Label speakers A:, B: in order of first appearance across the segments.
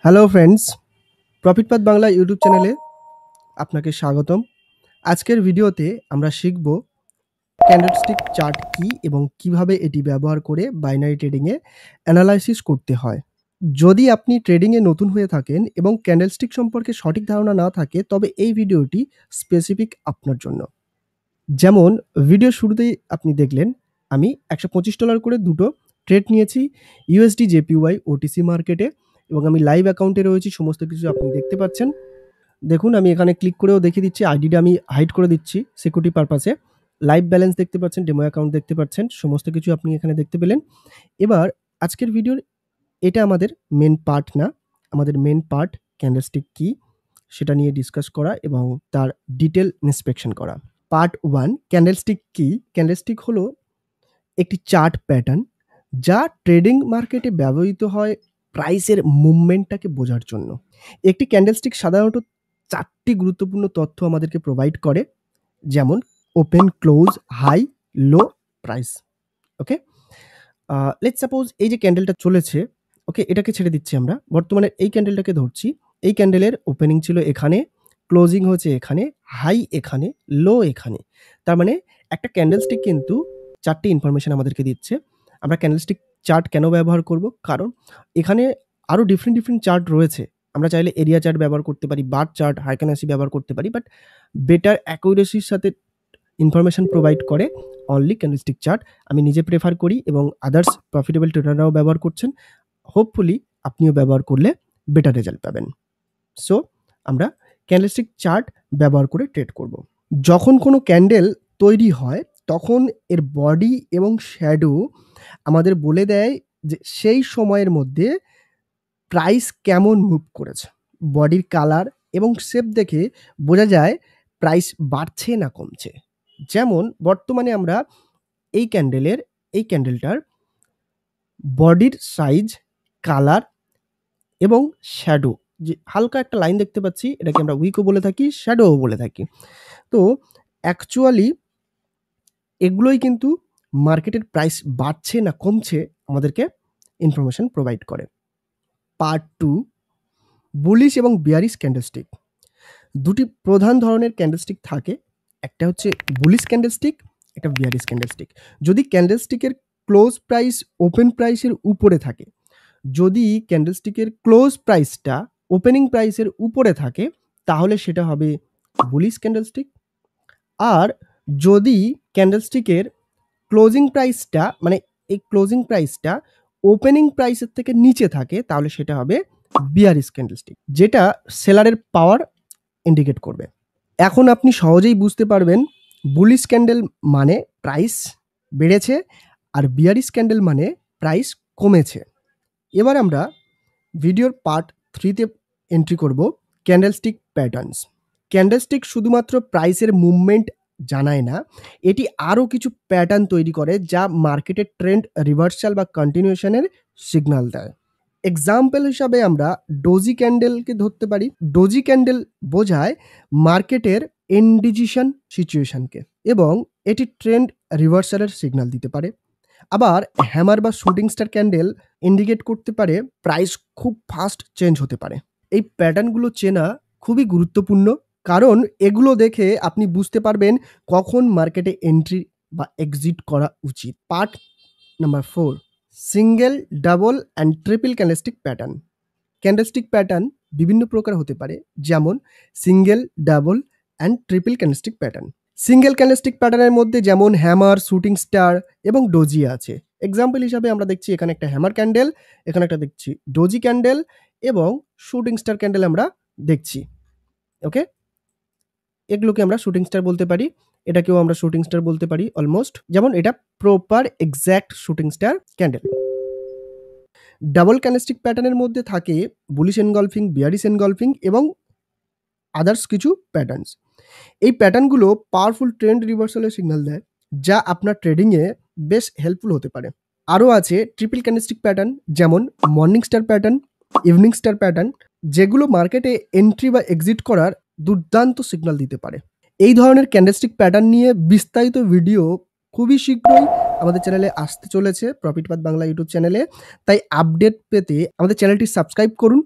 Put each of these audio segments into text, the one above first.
A: Hello friends, profit path Bangla YouTube চ্যানেলে আপনাকে স্বাগতম। আজকের ভিডিওতে আমরা শিখব ক্যান্ডেলস্টিক চার্ট কি এবং কিভাবে এটি ব্যবহার করে বাইনারি ট্রেডিংয়ে অ্যানালাইসিস করতে হয়। যদি আপনি ট্রেডিংয়ে নতুন হয়ে থাকেন এবং ক্যান্ডেলস্টিক সম্পর্কে সঠিক ধারণা না থাকে, তবে এই ভিডিওটি স্পেসিফিক আপনার জন্য। যেমন ভিডিও শুরুতেই আপনি দেখলেন, আমি $125 করে দুটো ট্রেড নিয়েছি ইউএসডি জেপিওয়াই ওটিসি মার্কেটে, এবং আমি লাইভ অ্যাকাউন্টে রয়েছি। সমস্ত কিছু আপনি দেখতে পাচ্ছেন। দেখুন, আমি এখানে ক্লিক করেও দেখিয়ে দিচ্ছি। আইডিটা আমি হাইড করে দিচ্ছি সিকিউরিটি পারপাসে। লাইভ ব্যালেন্স দেখতে পাচ্ছেন, ডেমো অ্যাকাউন্ট দেখতে পাচ্ছেন, সমস্ত কিছু আপনি এখানে দেখতে পেলেন। এবার আজকের ভিডিওর এটা আমাদের মেন পার্ট না। আমাদের মেন পার্ট ক্যান্ডেলস্টিক কি সেটা নিয়ে ডিসকাস করা এবং তার ডিটেল ইন্সপেকশন করা। পার্ট 1, ক্যান্ডেলস্টিক কি। ক্যান্ডেলস্টিক হলো একটি চার্ট প্যাটার্ন যা ট্রেডিং মার্কেটে ব্যবহৃত হয় প্রাইসের মুভমেন্টটাকে বোঝার জন্য। একটি ক্যান্ডেলস্টিক সাধারণত 4টি গুরুত্বপূর্ণ তথ্য আমাদেরকে প্রোভাইড করে, যেমন open, close, high, low, price. Okay, let's suppose এই যে ক্যান্ডেলটা চলেছে, ওকে, এটাকে ছেড়ে দিচ্ছি আমরা। বর্তমানে এই ক্যান্ডেলটাকে ধরছি। এই ক্যান্ডেলের ওপেনিং ছিল এখানে, ক্লোজিং হয়েছে এখানে, হাই এখানে, লো এখানে। তার মানে একটা ক্যান্ডেলস্টিক কিন্তু 4টি ইনফরমেশন আমাদেরকে দিচ্ছে। আমরা ক্যান্ডেলস্টিক চার্ট কেন ব্যবহার করব? কারণ এখানে আরও ডিফারেন্ট চার্ট রয়েছে। আমরা চাইলে এরিয়া চার্ট ব্যবহার করতে পারি, বার চার্ট, হাইকানাসি ব্যবহার করতে পারি, বাট বেটার অ্যাকুরেসির সাথে ইনফরমেশন প্রোভাইড করে অনলি ক্যান্ডেলস্টিক চার্ট। আমি নিজে প্রেফার করি এবং আদার্স প্রফিটেবল ট্রেডাররাও ব্যবহার করছেন। হোপফুলি আপনিও ব্যবহার করলে বেটার রেজাল্ট পাবেন। সো আমরা ক্যান্ডেলস্টিক চার্ট ব্যবহার করে ট্রেড করব। যখন কোনো ক্যান্ডেল তৈরি হয়, তখন এর বডি এবং শ্যাডো আমাদের বলে দেয় যে সেই সময়ের মধ্যে প্রাইস কেমন মুভ করেছে। বডির কালার এবং শেপ দেখে বোঝা যায় প্রাইস বাড়ছে না কমছে। যেমন বর্তমানে আমরা এই ক্যান্ডেলটার বডির সাইজ, কালার এবং শ্যাডো, যে হালকা একটা লাইন দেখতে পাচ্ছি, এটাকে আমরা উইকও বলে থাকি, শ্যাডোও বলে থাকি। তো অ্যাকচুয়ালি এগুলোই কিন্তু মার্কেটের প্রাইস বাড়ছে না কমছে আমাদেরকে ইনফরমেশন প্রোভাইড করে। পার্ট 2, বুলিশ এবং বিয়ারিশ ক্যান্ডেলস্টিক। দুটি প্রধান ধরনের ক্যান্ডেলস্টিক থাকে, একটা হচ্ছে বুলিশ ক্যান্ডেলস্টিক, একটা বিয়ারিশ ক্যান্ডেলস্টিক। যদি ক্যান্ডেলস্টিকের ক্লোজ প্রাইস ওপেন প্রাইসের উপরে থাকে, যদি ক্যান্ডেলস্টিকের ক্লোজ প্রাইসটা ওপেনিং প্রাইসের উপরে থাকে, তাহলে সেটা হবে বুলিশ ক্যান্ডেলস্টিক। আর যদি ক্যান্ডেলস্টিকের ক্লোজিং প্রাইসটা, মানে এই ক্লোজিং প্রাইসটা ওপেনিং প্রাইসের থেকে নিচে থাকে, তাহলে সেটা হবে বিয়ারিশ ক্যান্ডেলস্টিক, যেটা সেলারের পাওয়ার ইন্ডিকেট করবে। এখন আপনি সহজেই বুঝতে পারবেন বুলিশ ক্যান্ডেল মানে প্রাইস বেড়েছে আর বিয়ারিশ ক্যান্ডেল মানে প্রাইস কমেছে। এবার আমরা ভিডিওর পার্ট 3তে এন্ট্রি করব ক্যান্ডেলস্টিক প্যাটার্নস। ক্যান্ডেলস্টিক শুধুমাত্র প্রাইসের মুভমেন্ট জানায় না, এটি আরও কিছু প্যাটার্ন তৈরি করে যা মার্কেটের ট্রেন্ড রিভার্সাল বা কন্টিনিউশনের সিগন্যাল দেয়। এক্সাম্পল হিসাবে আমরা ডোজি ক্যান্ডেলকে ধরতে পারি। ডোজি ক্যান্ডেল বোঝায় মার্কেটের ইনডিসিশন সিচুয়েশনকে এবং এটি ট্রেন্ড রিভার্সালের সিগন্যাল দিতে পারে। আবার হ্যামার বা শুটিং স্টার ক্যান্ডেল ইন্ডিকেট করতে পারে প্রাইস খুব ফাস্ট চেঞ্জ হতে পারে। এই প্যাটার্নগুলো চেনা খুবই গুরুত্বপূর্ণ, কারণ এগুলো দেখে আপনি বুঝতে পারবেন কখন মার্কেটে এন্ট্রি বা এক্সিট করা উচিত। Part number 4, single, double and triple candlestick pattern. Candlestick pattern বিভিন্ন প্রকার হতে পারে, যেমন single, double and triple candlestick pattern. Single candlestick প্যাটার্নের মধ্যে যেমন হ্যামার, শুটিং স্টার এবং ডোজি আছে। এক্সাম্পল হিসাবে আমরা দেখছি এখানে একটা হ্যামার ক্যান্ডেল, এখানে একটা দেখছি ডোজি ক্যান্ডেল এবং শুটিং স্টার ক্যান্ডেল আমরা দেখছি। ওকে, এগুলোকে আমরা শুটিং স্টার বলতে পারি, এটাকেও আমরা শুটিং স্টার বলতে পারি অলমোস্ট, যেমন এটা proper exact shooting star candle. Double candlestick প্যাটার্নের মধ্যে থাকে বুলিশ এনগলফিং, বিয়ারিশ এনগলফিং এবং আদার্স কিছু প্যাটার্নস। এই প্যাটার্নগুলো পাওয়ারফুল ট্রেন্ড রিভার্সালের সিগন্যাল দেয়, যা আপনার ট্রেডিংয়ে বেশ হেল্পফুল হতে পারে। আরও আছে ট্রিপল ক্যান্ডেলস্টিক প্যাটার্ন, যেমন morning star pattern, evening star pattern, যেগুলো মার্কেটে এন্ট্রি বা এক্সিট করার দুর্দান্ত সিগন্যাল দিতে পারে। এই ধরনের ক্যান্ডেলস্টিক প্যাটার্ন নিয়ে বিস্তারিত ভিডিও খুবই শীঘ্রই আমাদের চ্যানেলে আসতে চলেছে, প্রফিট পাথ বাংলা ইউটিউব চ্যানেলে। তাই আপডেট পেতে আমাদের চ্যানেলটি সাবস্ক্রাইব করুন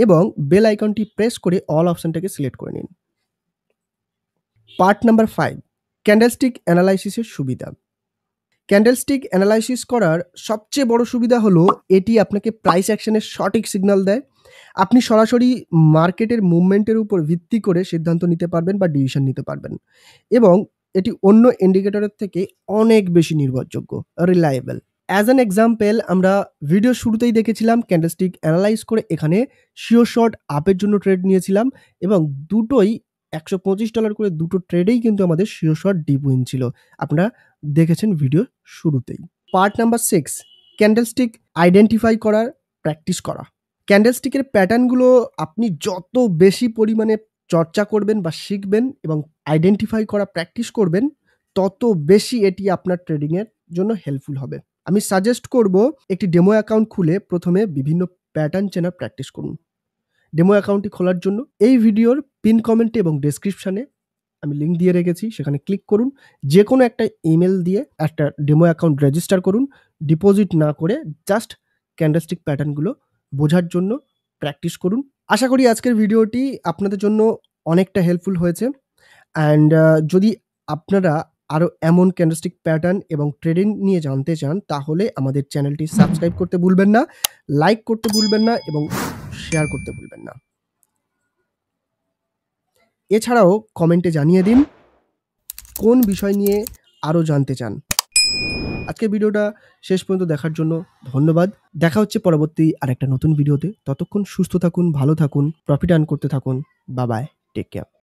A: এবং বেল আইকনটি প্রেস করে অল অপশনটাকে সিলেক্ট করে নিন। পার্ট নাম্বার 5, ক্যান্ডেলস্টিক অ্যানালাইসিসের সুবিধা। ক্যান্ডেলস্টিক অ্যানালাইসিস করার সবচেয়ে বড় সুবিধা হলো এটি আপনাকে প্রাইস অ্যাকশনের সঠিক সিগন্যাল দেয়। আপনি সরাসরি মার্কেটের মুভমেন্টের উপর ভিত্তি করে সিদ্ধান্ত নিতে পারবেন বা ডিসিশন নিতে পারবেন এবং এটি অন্য ইন্ডিকেটরের থেকে অনেক বেশি নির্ভরযোগ্য, রিলায়েবল। অ্যাজ অ্যান এক্সাম্পল, আমরা ভিডিও শুরুতেই দেখেছিলাম ক্যান্ডেলস্টিক অ্যানালাইজ করে এখানে শিওর শর্ট আপের জন্য ট্রেড নিয়েছিলাম এবং দুটোই $125 করে দুটো ট্রেডেই কিন্তু আমাদের শিওর শর্ট ডিপ উইন ছিল। আপনারা দেখেছেন ভিডিও শুরুতেই। পার্ট নাম্বার 6, ক্যান্ডেলস্টিক আইডেন্টিফাই করার প্র্যাকটিস করা। ক্যান্ডেলস্টিকের প্যাটার্নগুলো আপনি যত বেশি পরিমাণে চর্চা করবেন বা শিখবেন এবং আইডেন্টিফাই করা প্র্যাকটিস করবেন, তত বেশি এটি আপনার ট্রেডিংয়ের জন্য হেল্পফুল হবে। আমি সাজেস্ট করব একটি ডেমো অ্যাকাউন্ট খুলে প্রথমে বিভিন্ন প্যাটার্ন চেনার প্র্যাকটিস করুন। ডেমো অ্যাকাউন্টটি খোলার জন্য এই ভিডিওর পিন কমেন্টে এবং ডেসক্রিপশানে আমি লিঙ্ক দিয়ে রেখেছি, সেখানে ক্লিক করুন। যে কোনো একটা ইমেল দিয়ে একটা ডেমো অ্যাকাউন্ট রেজিস্টার করুন, ডিপোজিট না করে জাস্ট ক্যান্ডেলস্টিক প্যাটার্নগুলো বোঝার জন্য প্র্যাকটিস করুন। আশা করি আজকের ভিডিওটি আপনাদের জন্য অনেকটা হেল্পফুল হয়েছে। অ্যান্ড যদি আপনারা আরও এমন ক্যান্ডেলস্টিক প্যাটার্ন এবং ট্রেডিং নিয়ে জানতে চান, তাহলে আমাদের চ্যানেলটি সাবস্ক্রাইব করতে ভুলবেন না, লাইক করতে ভুলবেন না এবং শেয়ার করতে ভুলবেন না। এছাড়াও কমেন্টে জানিয়ে দিন কোন বিষয় নিয়ে আরও জানতে চান। আজকের ভিডিওটা শেষ পর্যন্ত দেখার জন্য ধন্যবাদ। দেখা হচ্ছে পরবর্তী আরেকটা নতুন ভিডিওতে। ততক্ষণ সুস্থ থাকুন, ভালো থাকুন, প্রফিট আর্ন করতে থাকুন। Bye bye, take care.